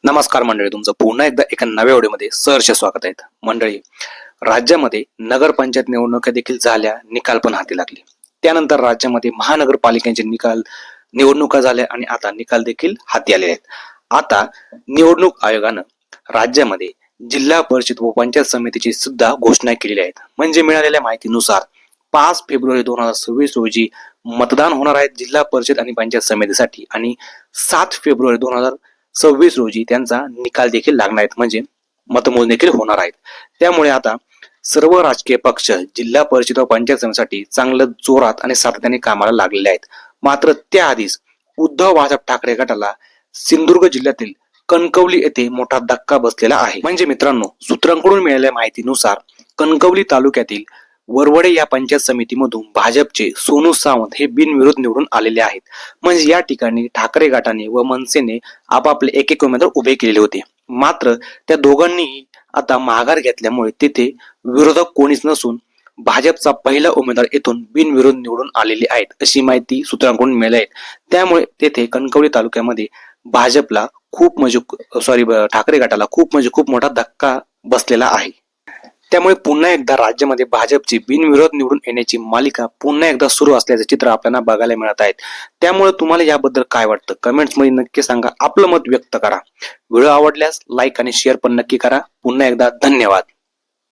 नमस्कार मंडळी, तुमचं पुन्हा एकदा एका नव्या व्हिडिओमध्ये सहर्ष स्वागत आहे. मंडळी, राज्यामध्ये नगरपंचायत निवडणुका देखील झाल्या, निकाल पण हाती लागले. त्यानंतर राज्यामध्ये महानगरपालिकांचे निवडणुका झाल्या आणि आता निकाल देखील हाती आले आहेत. आता निवडणूक आयोगानं राज्यामध्ये जिल्हा परिषद व पंचायत समितीची सुद्धा घोषणा केलेली आहे. म्हणजे मिळालेल्या माहितीनुसार 5 फेब्रुवारी 2026 रोजी मतदान होणार आहे जिल्हा परिषद आणि पंचायत समितीसाठी आणि 7 फेब्रुवारी 2026 रोजी त्यांचा निकाल देखील लागणार आहेत, म्हणजे मतमोजणी देखील होणार आहेत. त्यामुळे आता सर्व राजकीय पक्ष जिल्हा परिषद व पंचायत समितीसाठी चांगलं जोरात आणि सातत्याने कामाला लागलेले आहेत. मात्र त्याआधीच उद्धव बाळासाहेब ठाकरे गटाला सिंधुदुर्ग जिल्ह्यातील कणकवली येथे मोठा धक्का बसलेला आहे. म्हणजे मित्रांनो, सूत्रांकडून मिळालेल्या माहितीनुसार कणकवली तालुक्यातील वरवडे या पंचायत समितीमधून भाजपचे सोनू सावंत हे बिनविरोध निवडून आलेले आहेत. म्हणजे या ठिकाणी ठाकरे गटाने व मनसेने आपापले एक उमेदवार उभे केलेले होते. मात्र त्या दोघांनीही आता माघार घेतल्यामुळे तिथे विरोधक कोणीच नसून भाजपचा पहिला उमेदवार येथून बिनविरोध निवडून आलेले आहेत, अशी माहिती सूत्रांकडून मिळाली आहे. त्यामुळे तेथे कणकवली तालुक्यामध्ये भाजपला ठाकरे गटाला खूप मोठा धक्का बसलेला आहे. त्यामुळे पुन्हा एकदा राज्यामध्ये भाजपची बिनविरोध निवडून येण्याची मालिका पुन्हा एकदा सुरू असल्याचे चित्र आपल्याला बघायला मिळत आहेत. त्यामुळे तुम्हाला याबद्दल काय वाटतं कमेंट्स मध्ये नक्की सांगा, आपलं मत व्यक्त करा. व्हिडिओ आवडल्यास लाईक आणि शेअर पण नक्की करा. पुन्हा एकदा धन्यवाद.